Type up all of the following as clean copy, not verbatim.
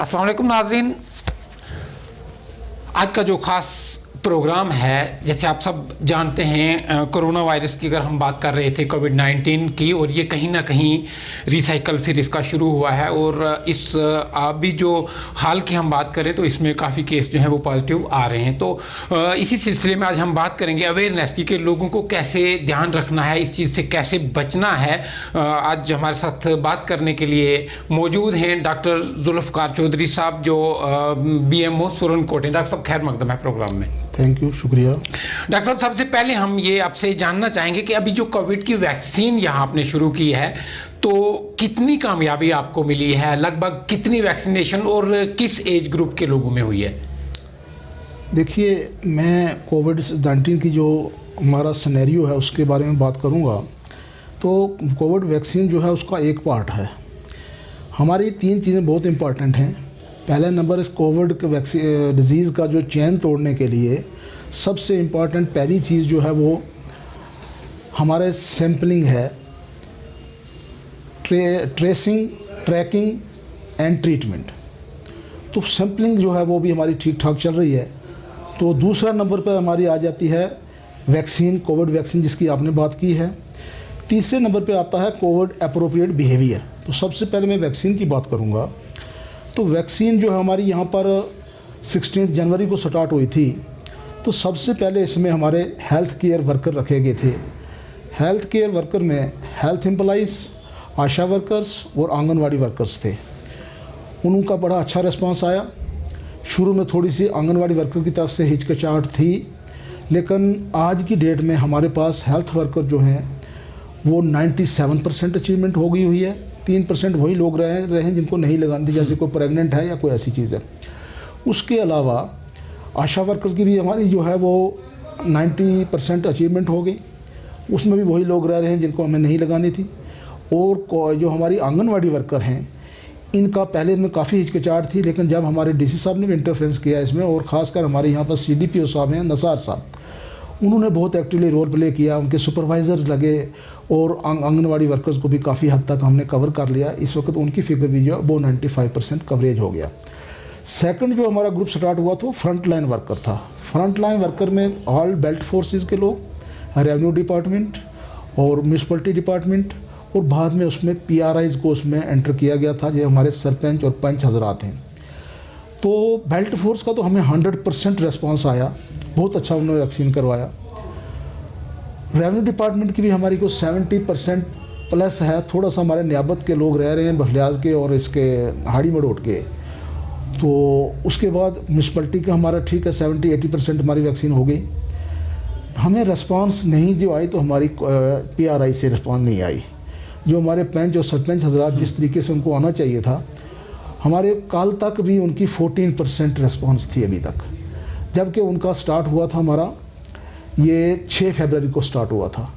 अस्सलाम वालेकुम नाज़रीन, आज का जो ख़ास प्रोग्राम है, जैसे आप सब जानते हैं, कोरोना वायरस की अगर हम बात कर रहे थे कोविड-19 की, और ये कहीं ना कहीं रिसाइकल फिर इसका शुरू हुआ है। और इस अभी जो हाल की हम बात करें तो इसमें काफ़ी केस जो हैं वो पॉजिटिव आ रहे हैं। तो इसी सिलसिले में आज हम बात करेंगे अवेयरनेस की, कि लोगों को कैसे ध्यान रखना है, इस चीज़ से कैसे बचना है। आज हमारे साथ बात करने के लिए मौजूद हैं डॉक्टर जुल्फ़कार चौधरी साहब, जो BMO सुरनकोट हैं। डॉक्टर साहब खैर मकदम है प्रोग्राम में। थैंक यू, शुक्रिया। डॉक्टर साहब, सबसे पहले हम ये आपसे जानना चाहेंगे कि अभी जो कोविड की वैक्सीन यहाँ आपने शुरू की है, तो कितनी कामयाबी आपको मिली है, लगभग कितनी वैक्सीनेशन और किस एज ग्रुप के लोगों में हुई है? देखिए, मैं कोविड-19 की जो हमारा सिनेरियो है उसके बारे में बात करूँगा। तो कोविड वैक्सीन जो है उसका एक पार्ट है। हमारी 3 चीज़ें बहुत इम्पॉर्टेंट हैं। पहला नंबर, इस कोविड के वैक्सीन डिज़ीज़ का जो चैन तोड़ने के लिए सबसे इम्पॉर्टेंट पहली चीज़ जो है वो हमारे सैम्पलिंग है, ट्रेसिंग, ट्रैकिंग एंड ट्रीटमेंट। तो सैम्पलिंग जो है वो भी हमारी ठीक ठाक चल रही है। तो दूसरा नंबर पर हमारी आ जाती है वैक्सीन, कोविड वैक्सीन जिसकी आपने बात की है। तीसरे नंबर पे आता है कोविड एप्रोप्रिएट बिहेवियर। तो सबसे पहले मैं वैक्सीन की बात करूँगा। तो वैक्सीन जो है हमारी यहाँ पर 16 जनवरी को स्टार्ट हुई थी। तो सबसे पहले इसमें हमारे हेल्थ केयर वर्कर रखे गए थे। हेल्थ केयर वर्कर में हेल्थ एम्प्लॉइज़, आशा वर्कर्स और आंगनवाड़ी वर्कर्स थे। उनका बड़ा अच्छा रिस्पांस आया। शुरू में थोड़ी सी आंगनवाड़ी वर्कर की तरफ से हिचकिचाहट थी, लेकिन आज की डेट में हमारे पास हेल्थ वर्कर जो हैं वो 97% अचीवमेंट हो गई हुई है। 3% वही लोग रहे हैं जिनको नहीं लगानी थी, जैसे कोई प्रेग्नेंट है या कोई ऐसी चीज़ है। उसके अलावा आशा वर्कर्स की भी हमारी जो है वो 90% अचीवमेंट हो गई। उसमें भी वही लोग रह रहे हैं जिनको हमें नहीं लगानी थी। और जो हमारी आंगनवाड़ी वर्कर हैं, इनका पहले में काफ़ी हिचकिचाहट थी, लेकिन जब हमारे DC साहब ने भी इंटरफेरेंस किया इसमें, और ख़ासकर हमारे यहाँ पर CDPO साहब हैं नसार साहब, उन्होंने बहुत एक्टिवली रोल प्ले किया। उनके सुपरवाइज़र लगे और आंगनवाड़ी वर्कर्स को भी काफ़ी हद तक हमने कवर कर लिया। इस वक्त उनकी फिगर भी जो है वो 95% कवरेज हो गया। सेकंड जो हमारा ग्रुप स्टार्ट हुआ तो फ्रंट लाइन वर्कर था। फ्रंट लाइन वर्कर में ऑल बेल्ट फोर्सेस के लोग, रेवेन्यू डिपार्टमेंट और म्यूनसिपलिटी डिपार्टमेंट, और बाद में उसमें PRIs को उसमें एंटर किया गया था, जो हमारे सरपंच और पंच हजरात हैं। तो बेल्ट फोर्स का तो हमें 100% रिस्पॉन्स आया, बहुत अच्छा उन्होंने वैक्सीन करवाया। रेवेन्यू डिपार्टमेंट की भी हमारी को 70% प्लस है। थोड़ा सा हमारे नियाबत के लोग रह रहे हैं, बखलियाज के और इसके हाड़ी मड़ोट के। तो उसके बाद म्यूनसिपलिटी का हमारा ठीक है, 70-80% हमारी वैक्सीन हो गई। हमें रिस्पांस नहीं जो आई तो हमारी PRI से रिस्पांस नहीं आई। जो हमारे पंच और सरपंच हजरात जिस तरीके से उनको आना चाहिए था, हमारे कल तक भी उनकी 14% रिस्पांस थी अभी तक। जबकि उनका स्टार्ट हुआ था हमारा ये 6 फरवरी को स्टार्ट हुआ था।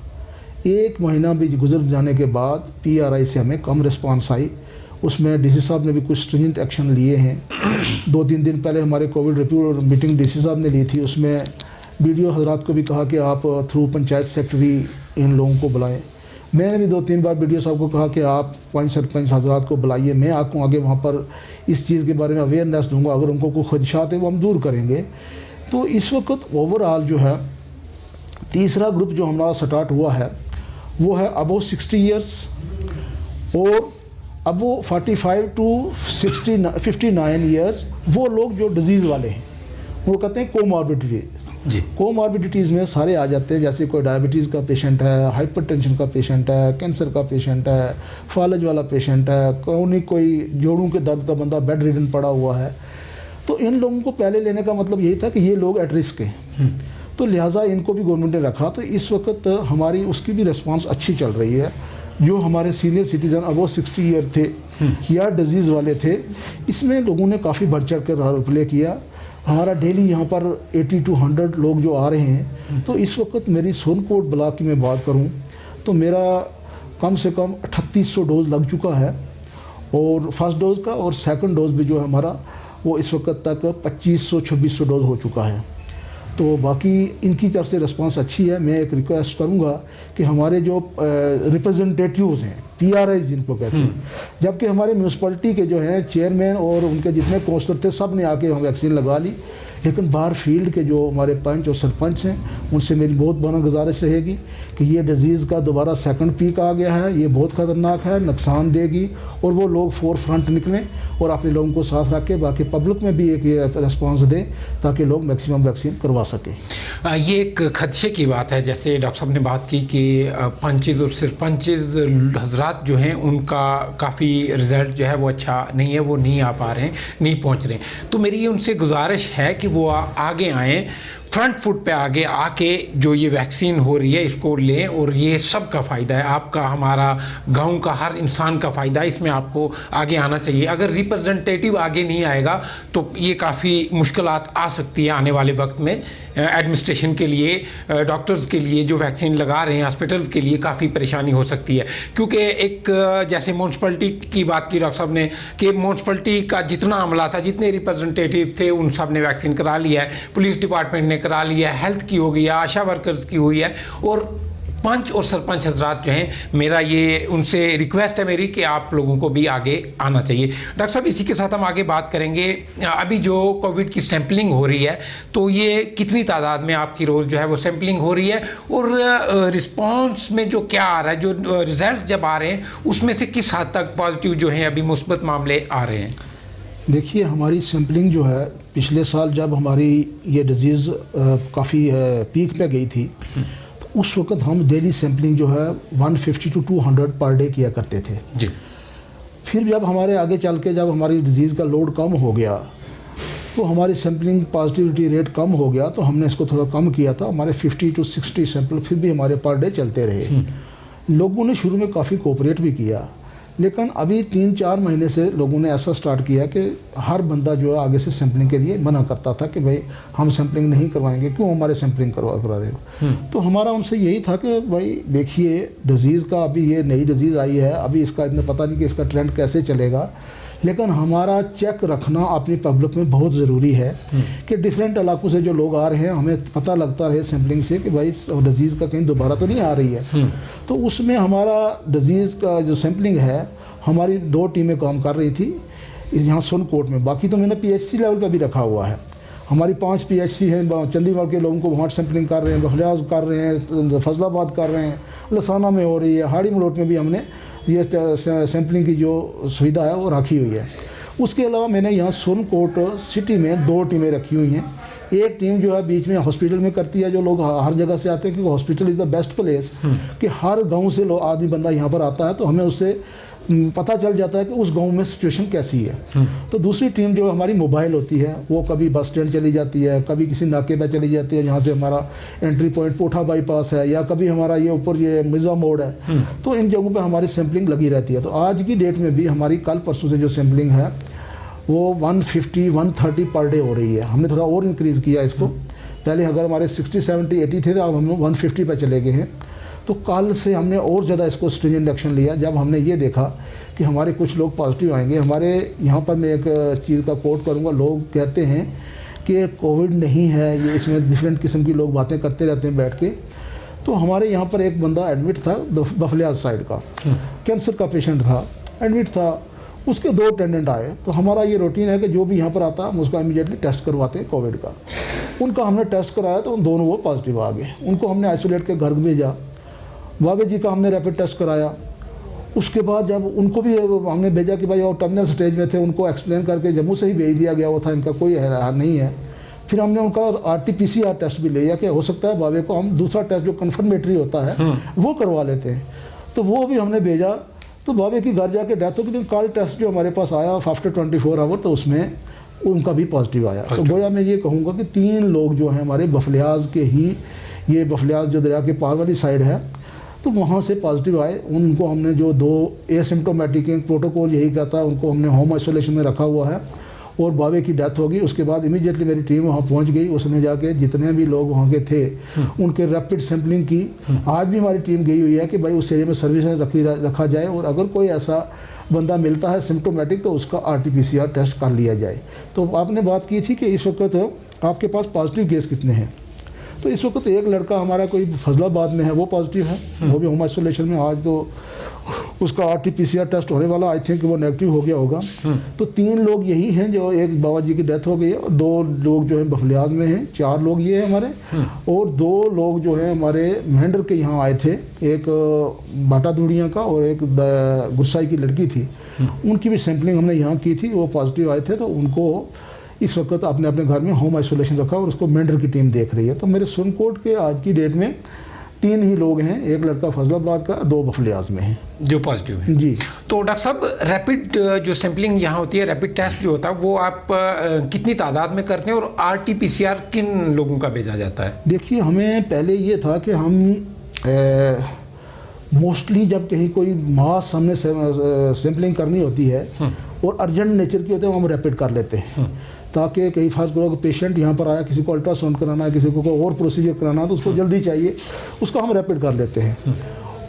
1 महीना भी गुजर जाने के बाद PRI से हमें कम रिस्पांस आई। उसमें DC साहब ने भी कुछ स्ट्रिंजेंट एक्शन लिए हैं। 2-3 दिन पहले हमारे कोविड रिव्यू और मीटिंग DC साहब ने ली थी। उसमें BDO हजरात को भी कहा कि आप थ्रू पंचायत सेक्रेटरी इन लोगों को बुलाएं। मैंने भी 2-3 बार BDO साहब को कहा कि आप पंच सरपंच हजरात को बुलाइए, मैं आपको आगे वहाँ पर इस चीज़ के बारे में अवेयरनेस दूँगा। अगर उनको कोई खदशात है वो हम दूर करेंगे। तो इस वक्त ओवरऑल जो है तीसरा ग्रुप जो हमारा स्टार्ट हुआ है वो है अबव 60 ईयर्स और अबव 45 टू 59 ईयर्स। वो लोग जो डिजीज़ वाले हैं, वो कहते हैं कोमॉर्बिडिटीज़। कोमॉर्बिडिटीज़ में सारे आ जाते हैं, जैसे कोई डायबिटीज़ का पेशेंट है, हाइपरटेंशन का पेशेंट है, कैंसर का पेशेंट है, फालज वाला पेशेंट है, क्रोनिक कोई जोड़ों के दर्द का बंदा बेड रिडन पड़ा हुआ है। तो इन लोगों को पहले लेने का मतलब यही था कि ये लोग एट रिस्क हैं, तो लिहाजा इनको भी गवर्नमेंट ने रखा। तो इस वक्त हमारी उसकी भी रिस्पांस अच्छी चल रही है। जो हमारे सीनियर सिटीज़न अबव 60 ईयर थे या डिजीज़ वाले थे, इसमें लोगों ने काफ़ी बढ़ चढ़ कर रोल प्ले किया। हमारा डेली यहाँ पर 80 to 100 लोग जो आ रहे हैं। तो इस वक्त मेरी सोनकोट ब्लॉक की मैं बात करूँ तो मेरा कम से कम 3800 डोज लग चुका है, और फर्स्ट डोज़ का, और सेकंड डोज भी जो है हमारा वो इस वक्त तक 2500-2600 डोज हो चुका है। तो बाकी इनकी तरफ से रिस्पांस अच्छी है। मैं एक रिक्वेस्ट करूंगा कि हमारे जो रिप्रेजेंटेटिव्स हैं, PRIs जिनको कहते हैं, जबकि हमारे म्यूनसिपलिटी के जो हैं चेयरमैन और उनके जितने काउंसलर थे सब ने आके वैक्सीन लगा ली, लेकिन बाहर फील्ड के जो हमारे पंच और सरपंच हैं उनसे मेरी बहुत बड़ा गुजारिश रहेगी कि ये डिज़ीज़ का दोबारा सेकंड पीक आ गया है, ये बहुत ख़तरनाक है, नुकसान देगी, और वो लोग फोर फ्रंट निकलें और अपने लोगों को साथ रख के बाकी पब्लिक में भी एक ये रिस्पॉन्स दें ताकि लोग मैक्सिमम वैक्सीन करवा सकें। ये एक खदशे की बात है, जैसे डॉक्टर साहब ने बात की कि पंचेज़ और सरपंचेज़ हजरात जो हैं उनका काफ़ी रिज़ल्ट जो है वो अच्छा नहीं है, वो नहीं आ पा रहे हैं, नहीं पहुंच रहे हैं। तो मेरी उनसे गुजारिश है कि वो आगे आएँ, फ्रंट फुट पे आगे आके जो ये वैक्सीन हो रही है इसको लें, और ये सबका फ़ायदा है, आपका, हमारा, गांव का, हर इंसान का फ़ायदा है, इसमें आपको आगे आना चाहिए। अगर रिप्रेजेंटेटिव आगे नहीं आएगा तो ये काफ़ी मुश्किलात आ सकती है आने वाले वक्त में एडमिनिस्ट्रेशन के लिए, डॉक्टर्स के लिए जो वैक्सीन लगा रहे हैं, हॉस्पिटल्स के लिए काफ़ी परेशानी हो सकती है। क्योंकि एक जैसे म्यूनसिपलिटी की बात की डॉक्टर साहब ने कि म्यूनसिपलिटी का जितना अमला था, जितने रिप्रेजेंटेटिव थे, उन सब ने वैक्सीन करा लिया है, पुलिस डिपार्टमेंट ने करा लिया है, हेल्थ की हो गई है, आशा वर्कर्स की हुई है, और पंच और सरपंच हजरात जो हैं, मेरा ये उनसे रिक्वेस्ट है मेरी कि आप लोगों को भी आगे आना चाहिए। डॉक्टर साहब, इसी के साथ हम आगे बात करेंगे, अभी जो कोविड की सैम्पलिंग हो रही है तो ये कितनी तादाद में आपकी रोज़ जो है वो सैम्पलिंग हो रही है, और रिस्पांस में जो क्या आ रहा है, जो रिज़ल्ट जब आ रहे हैं उसमें से किस हद तक पॉजिटिव जो हैं अभी मुस्बत मामले आ रहे हैं? देखिए, हमारी सैम्पलिंग जो है पिछले साल जब हमारी ये डिज़ीज़ काफ़ी पीक पे गई थी तो उस वक्त हम डेली सैम्पलिंग जो है 150 to 200 पर डे किया करते थे जी। फिर जब हमारे आगे चल के जब हमारी डिज़ीज़ का लोड कम हो गया तो हमारी सैम्पलिंग पॉजिटिविटी रेट कम हो गया, तो हमने इसको थोड़ा कम किया था। हमारे 50 to 60 सैंपल फिर भी हमारे पर डे चलते रहे। लोगों ने शुरू में काफ़ी कोऑपरेट भी किया, लेकिन अभी 3-4 महीने से लोगों ने ऐसा स्टार्ट किया कि हर बंदा जो है आगे से सैम्पलिंग के लिए मना करता था कि भाई हम सैम्पलिंग नहीं करवाएंगे, क्यों हमारे सैम्पलिंग करा रहे हो। तो हमारा उनसे यही था कि भाई देखिए, डिज़ीज़ का अभी ये नई डिज़ीज़ आई है, अभी इसका इतना पता नहीं कि इसका ट्रेंड कैसे चलेगा, लेकिन हमारा चेक रखना अपनी पब्लिक में बहुत ज़रूरी है कि डिफरेंट इलाकों से जो लोग आ रहे हैं हमें पता लगता रहे सैम्पलिंग से कि भाई डिज़ीज़ का कहीं दोबारा तो नहीं आ रही है। तो उसमें हमारा डिज़ीज़ का जो सैम्पलिंग है, हमारी 2 टीमें काम कर रही थी यहाँ सुनकोट में, बाकी तो मैंने PHC लेवल पर भी रखा हुआ है। हमारी 5 PHC हैं, चंडीगढ़ के लोगों को वहाँ सैम्पलिंग कर रहे हैं, बखलियाज कर रहे हैं, फजलाबाद कर रहे हैं, लसाना में हो रही है, हाड़ी मलोट में भी हमने ये सैम्पलिंग की जो सुविधा है वो रखी हुई है। उसके अलावा मैंने यहाँ सुनकोट सिटी में 2 टीमें रखी हुई हैं। एक टीम जो है बीच में हॉस्पिटल में करती है, जो लोग हर जगह से आते हैं, क्योंकि hospital is the best place कि हर गांव से लोग आदमी बंदा यहाँ पर आता है तो हमें उससे पता चल जाता है कि उस गांव में सिचुएशन कैसी है। तो दूसरी टीम जो हमारी मोबाइल होती है, वो कभी बस स्टैंड चली जाती है, कभी किसी नाके पर चली जाती है जहाँ से हमारा एंट्री पॉइंट पोठा बाईपास है, या कभी हमारा ये ऊपर ये मिर्ज़ा मोड़ है, तो इन जगहों पे हमारी सैम्पलिंग लगी रहती है। तो आज की डेट में भी हमारी कल परसों से जो सैम्पलिंग है वो 150-130 पर डे हो रही है। हमने थोड़ा और इंक्रीज़ किया इसको, पहले अगर हमारे 60-70-80 थे तो अब हम 150 पर चले गए हैं। तो कल से हमने और ज़्यादा इसको स्ट्रिंजेंट एक्शन लिया जब हमने ये देखा कि हमारे कुछ लोग पॉजिटिव आएंगे। हमारे यहाँ पर मैं एक चीज़ का कोट करूँगा, लोग कहते हैं कि कोविड नहीं है, ये इसमें डिफरेंट किस्म की लोग बातें करते रहते हैं बैठ के। तो हमारे यहाँ पर एक बंदा एडमिट था बफलियाज साइड का, कैंसर का पेशेंट था, एडमिट था, उसके 2 अटेंडेंट आए। तो हमारा ये रूटीन है कि जो भी यहाँ पर आता है हम उसका इमीडिएटली टेस्ट करवाते हैं कोविड का। उनका हमने टेस्ट कराया तो उन दोनों वो पॉजिटिव आ गए। उनको हमने आइसोलेट के घर भेजा। बाबे जी का हमने रैपिड टेस्ट कराया। उसके बाद जब उनको भी हमने भेजा कि भाई वो टर्मिनल स्टेज में थे, उनको एक्सप्लेन करके जम्मू से ही भेज दिया गया, वो था इनका कोई नहीं है। फिर हमने उनका RT-PCR टेस्ट भी लिया कि हो सकता है बाबे को हम दूसरा टेस्ट जो कन्फर्मेटरी होता है वो करवा लेते हैं। तो वो भी हमने भेजा, तो बाबे की घर जाके डेथ हो गई। कल टेस्ट जो हमारे पास आया आफ्टर 24 आवर, तो उसमें उनका भी पॉजिटिव आया। तो गोया मैं ये कहूँगा कि 3 लोग जो हैं हमारे बफलियाज के ही, ये बफलियाज जो दरिया के पार वाली साइड है, तो वहाँ से पॉजिटिव आए। उनको हमने जो 2 एसिम्प्टोमेटिक प्रोटोकॉल यही कहता है, उनको हमने होम आइसोलेशन में रखा हुआ है, और बाबे की डेथ होगी। उसके बाद इमीडिएटली मेरी टीम वहाँ पहुँच गई, उसने जाके जितने भी लोग वहाँ के थे उनके रैपिड सैम्पलिंग की। आज भी हमारी टीम गई हुई है कि भाई उस एरिया में सर्विस रखा जाए, और अगर कोई ऐसा बंदा मिलता है सिम्प्टोमेटिक तो उसका RT-PCR टेस्ट कर लिया जाए। तो आपने बात की थी कि इस वक्त आपके पास पॉजिटिव केस कितने हैं? तो इस वक्त एक लड़का हमारा कोई फजलाबाद में है, वो पॉजिटिव है, वो भी होम आइसोलेशन में। आज तो उसका RT-PCR टेस्ट होने वाला, आई थिंक वो नेगेटिव हो गया होगा। तो 3 लोग यही हैं, जो एक बाबा जी की डेथ हो गई है, और 2 लोग जो है बफलियाज में हैं, 4 लोग ये हैं हमारे, और 2 लोग जो हैं हमारे महेंद्र के यहाँ आए थे, एक बाटा दूड़िया का और एक गुस्साई की लड़की थी, उनकी भी सैंपलिंग हमने यहाँ की थी, वो पॉजिटिव आए थे। तो उनको इस वक्त अपने अपने घर में होम आइसोलेशन रखा और उसको मेंढर की टीम देख रही है। तो मेरे सुनकोट के आज की डेट में 3 ही लोग हैं, एक लड़का फजलाबाद का, 2 बफलियाज में हैं जो पॉजिटिव है जी। तो डॉक्टर साहब, रैपिड जो सैंपलिंग यहाँ होती है, रैपिड टेस्ट जो होता है, वो आप कितनी तादाद में करते हैं और RT-PCR किन लोगों का भेजा जाता है? देखिए, हमें पहले ये था कि हम मोस्टली जब कहीं कोई मास हमने सैंपलिंग करनी होती है और अर्जेंट नेचर की होती है, हम रैपिड कर लेते हैं, ताकि कई फर्ज करो पेशेंट यहाँ पर आया, किसी को अल्ट्रासाउंड कराना है, किसी को कोई और प्रोसीजर कराना है, तो उसको जल्दी चाहिए, उसको हम रैपिड कर लेते हैं।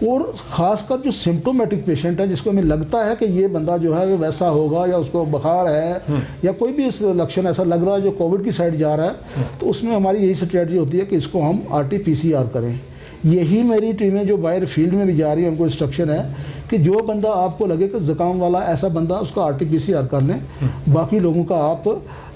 और ख़ासकर जो सिम्टोमेटिक पेशेंट है, जिसको हमें लगता है कि ये बंदा जो है वो वैसा होगा, या उसको बुखार है या कोई भी लक्षण ऐसा लग रहा है जो कोविड की साइड जा रहा है, तो उसमें हमारी यही स्ट्रेटजी होती है कि इसको हम RT-PCR करें। यही मेरी टीमें जो बाहर फील्ड में भी जा रही है, उनको इंस्ट्रक्शन है कि जो बंदा आपको लगे कि ज़ुकाम वाला ऐसा बंदा, उसका RT-PCR कर लें, बाकी लोगों का आप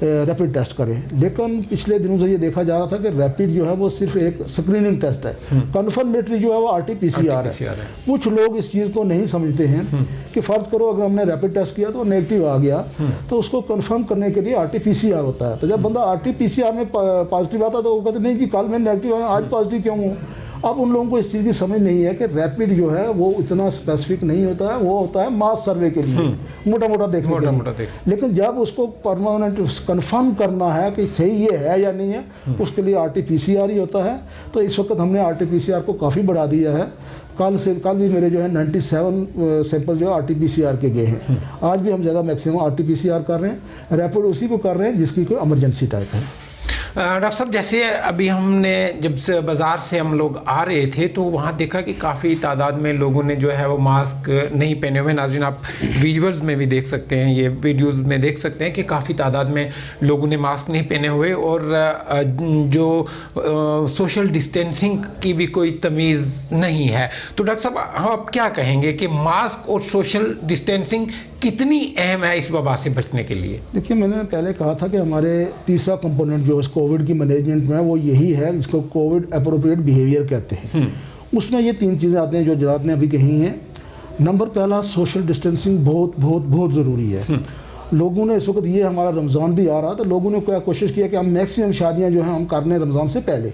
रैपिड टेस्ट करें। लेकिन पिछले दिनों से ये देखा जा रहा था कि रैपिड जो है वो सिर्फ एक स्क्रीनिंग टेस्ट है, कन्फर्मेटरी जो है वो RT-PCR है। कुछ लोग इस चीज़ को नहीं समझते हैं कि फ़र्ज करो अगर हमने रैपिड टेस्ट किया तो नेगेटिव आ गया, तो उसको कन्फर्म करने के लिए RT-PCR होता है। तो जब बंदा RT-PCR में पॉजिटिव आता है तो वो कहते नहीं जी, कल मैं नेगेटिव आया, आज पॉजिटिव क्यों हूँ। अब उन लोगों को इस चीज़ की समझ नहीं है कि रैपिड जो है वो इतना स्पेसिफिक नहीं होता है, वो होता है मास सर्वे के लिए, मोटा मोटा देखने के लिए। लेकिन जब उसको परमानेंट कंफर्म करना है कि सही ये है या नहीं है, उसके लिए RT-PCR ही होता है। तो इस वक्त हमने RT-PCR को काफ़ी बढ़ा दिया है। कल भी मेरे जो है 97 सैंपल जो है RT-PCR के गए हैं। आज भी हम ज़्यादा मैक्सिमम RT-PCR कर रहे हैं, रैपिड उसी को कर रहे हैं जिसकी कोई इमरजेंसी टाइप है। डॉक्टर साहब, जैसे अभी हमने जब से बाज़ार से हम लोग आ रहे थे तो वहाँ देखा कि काफ़ी तादाद में लोगों ने जो है वो मास्क नहीं पहने हुए। नाज़रीन, आप विजुअल्स में भी देख सकते हैं, ये वीडियोस में देख सकते हैं कि काफ़ी तादाद में लोगों ने मास्क नहीं पहने हुए, और जो सोशल डिस्टेंसिंग की भी कोई तमीज़ नहीं है। तो डॉक्टर साहब, आप क्या कहेंगे कि मास्क और सोशल डिस्टेंसिंग कितनी अहम है इस वबा से बचने के लिए? देखिए, मैंने पहले कहा था कि हमारे तीसरा कंपोनेंट जो कोविड की मैनेजमेंट में है वो यही है, जिसको कोविड एप्रोप्रिएट बिहेवियर कहते हैं। उसमें ये 3 चीज़ें आती हैं जो जनाब ने अभी कही हैं। नंबर पहला, सोशल डिस्टेंसिंग बहुत बहुत बहुत ज़रूरी है। लोगों ने इस वक्त, ये हमारा रमज़ान भी आ रहा, तो लोगों ने क्या कोशिश किया कि हम मैक्सिमम शादियां जो हैं हम कर लें रमज़ान से पहले,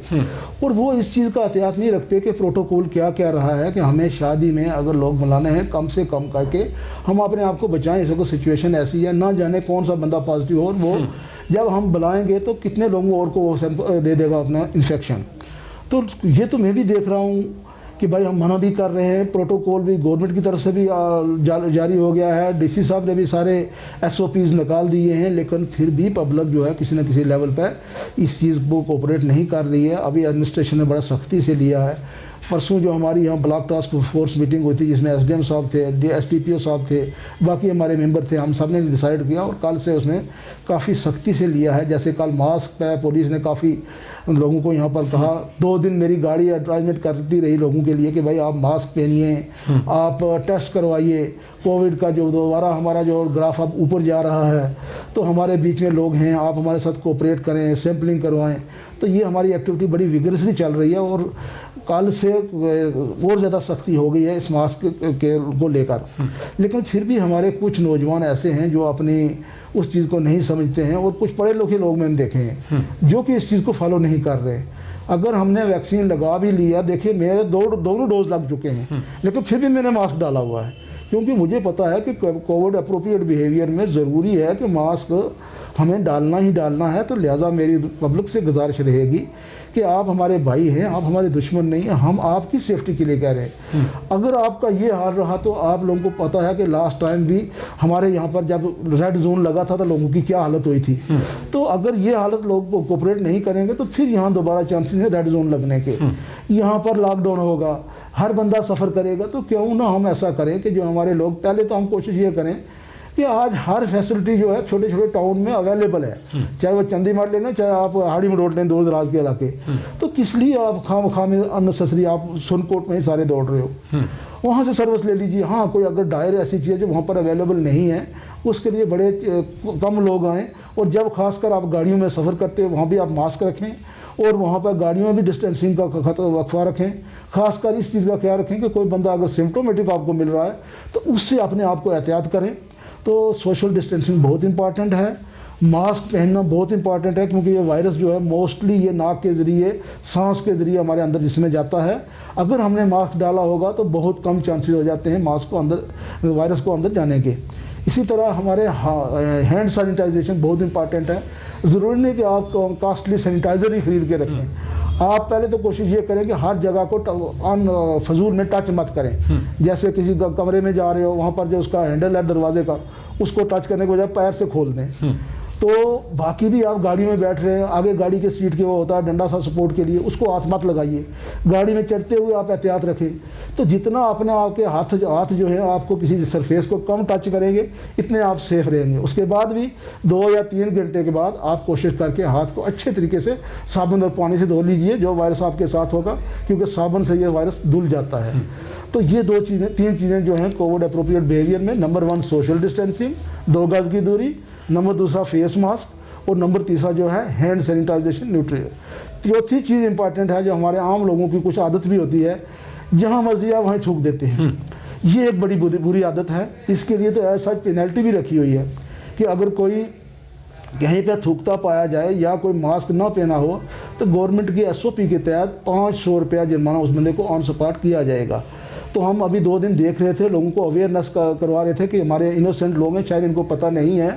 और वो इस चीज़ का एहतियात नहीं रखते कि प्रोटोकॉल क्या क्या रहा है कि हमें शादी में अगर लोग बुलाने हैं कम से कम करके हम अपने आप को बचाएं। इस वक्त सिचुएशन ऐसी है, ना जाने कौन सा बंदा पॉजिटिव हो, और वो जब हम बुलाएंगे तो कितने लोगों और को वो सैंपल दे देगा अपना इन्फेक्शन। तो ये तो मैं भी देख रहा हूँ कि भाई हम मना भी कर रहे हैं, प्रोटोकॉल भी गवर्नमेंट की तरफ से भी जारी हो गया है, DC साहब ने भी सारे SOPs निकाल दिए हैं, लेकिन फिर भी पब्लिक जो है किसी न किसी लेवल पर इस चीज़ को कोऑपरेट नहीं कर रही है। अभी एडमिनिस्ट्रेशन ने बड़ा सख्ती से लिया है। परसों जो हमारी यहाँ ब्लॉक टास्क फोर्स मीटिंग हुई थी, जिसमें SDM साहब थे, SDPO साहब थे, बाकी हमारे मेंबर थे, हम सब ने डिसाइड किया और कल से उसने काफ़ी सख्ती से लिया है। जैसे कल मास्क पे पुलिस ने काफ़ी लोगों को यहाँ पर कहा, 2 दिन मेरी गाड़ी एडवर्टाइजमेंट करती रही लोगों के लिए कि भाई आप मास्क पहनिए, आप टेस्ट करवाइए। कोविड का जो दोबारा हमारा जो ग्राफ अब ऊपर जा रहा है, तो हमारे बीच में लोग हैं, आप हमारे साथ कोऑपरेट करें, सैम्पलिंग करवाएं। तो ये हमारी एक्टिविटी बड़ी विगरसली चल रही है, और कल से और ज़्यादा सख्ती हो गई है इस मास्क के को लेकर। लेकिन फिर भी हमारे कुछ नौजवान ऐसे हैं जो अपनी उस चीज़ को नहीं समझते हैं, और कुछ पढ़े लिखे लोग मैंने देखे हैं जो कि इस चीज़ को फॉलो नहीं कर रहे। अगर हमने वैक्सीन लगा भी लिया, देखिए मेरे दोनों डोज लग चुके हैं, लेकिन फिर भी मैंने मास्क डाला हुआ है, क्योंकि मुझे पता है कि कोविड अप्रोप्रिएट बिहेवियर में ज़रूरी है कि मास्क हमें डालना ही डालना है। तो लिहाजा मेरी पब्लिक से गुजारिश रहेगी कि आप हमारे भाई हैं, आप हमारे दुश्मन नहीं हैं, हम आपकी सेफ्टी के लिए कह रहे हैं। अगर आपका ये हाल रहा तो आप लोगों को पता है कि लास्ट टाइम भी हमारे यहाँ पर जब रेड जोन लगा था तो लोगों की क्या हालत हुई थी। तो अगर ये हालत लोग कोऑपरेट नहीं करेंगे तो फिर यहाँ दोबारा चांसेस हैं रेड जोन लगने के। यहाँ पर लॉकडाउन होगा, हर बंदा सफ़र करेगा, तो क्यों ना हम ऐसा करें कि जो हमारे लोग, पहले तो हम कोशिश ये करें कि आज हर फैसिलिटी जो है छोटे छोटे टाउन में अवेलेबल है, चाहे वो चंदीमार लेना, चाहे आप हाड़ी में रोड लें, दूर दराज के इलाके, तो किस लिए आप खाम में अननेसेसरी आप सुनकोट में ही सारे दौड़ रहे हो? वहाँ से सर्विस ले लीजिए। हाँ, कोई अगर डायर ऐसी चीज़ जो वहाँ पर अवेलेबल नहीं है, उसके लिए बड़े कम लोग आएँ। और जब खासकर आप गाड़ियों में सफ़र करते हैं वहाँ भी आप मास्क रखें, और वहाँ पर गाड़ियों में भी डिस्टेंसिंग का वक्फा रखें। खासकर इस चीज़ का ख्याल रखें कि कोई बंदा अगर सिम्टोमेटिक आपको मिल रहा है तो उससे अपने आप को एहतियात करें। तो सोशल डिस्टेंसिंग बहुत इंपॉर्टेंट है। मास्क पहनना बहुत इंपॉर्टेंट है, क्योंकि ये वायरस जो है मोस्टली ये नाक के ज़रिए, सांस के ज़रिए हमारे अंदर जिसमें जाता है। अगर हमने मास्क डाला होगा तो बहुत कम चांसेस हो जाते हैं मास्क को अंदर, वायरस को अंदर जाने के। इसी तरह हमारे हैंड सैनिटाइजेशन बहुत इंपॉर्टेंट है। ज़रूरी नहीं कि आप कॉस्टली सैनिटाइज़र ही ख़रीद के रखें। आप पहले तो कोशिश ये करें कि हर जगह को फजूल में टच मत करें। जैसे किसी कमरे में जा रहे हो, वहाँ पर जो उसका हैंडल है दरवाजे का, उसको टच करने के बजाय पैर से खोल दें। तो बाकी भी आप गाड़ी में बैठ रहे हैं, आगे गाड़ी के सीट के वो होता है डंडा सा सपोर्ट के लिए, उसको हाथ मत लगाइए। गाड़ी में चढ़ते हुए आप एहतियात रखें। तो जितना अपने आपके हाथ जो है आपको किसी सरफेस को कम टच करेंगे, इतने आप सेफ रहेंगे। उसके बाद भी 2 या 3 घंटे के बाद आप कोशिश करके हाथ को अच्छे तरीके से साबुन और पानी से धो लीजिए, जो वायरस आपके साथ होगा, क्योंकि साबुन से ये वायरस धुल जाता है। तो ये 3 चीज़ें जो हैं कोविड अप्रोप्रिएट बिहेवियर में, नंबर 1 सोशल डिस्टेंसिंग, 2 गज की दूरी, नंबर 2 फेस मास्क, और नंबर 3 जो है हैंड सैनिटाइजेशन न्यूट्रियल। चौथी चीज़ इंपॉर्टेंट है, जो हमारे आम लोगों की कुछ आदत भी होती है, जहाँ मर्जी आप वहीं थूक देते हैं। ये एक बड़ी बुरी आदत है। इसके लिए तो ऐसा पेनल्टी भी रखी हुई है कि अगर कोई कहीं पे थूकता पाया जाए या कोई मास्क ना पहना हो तो गवर्नमेंट की SOP के तहत 500 रुपया जुर्माना उस बंदे को ऑन स्पॉट किया जाएगा। तो हम अभी 2 दिन देख रहे थे, लोगों को अवेयरनेस करवा रहे थे कि हमारे इनोसेंट लोग हैं, शायद इनको पता नहीं है।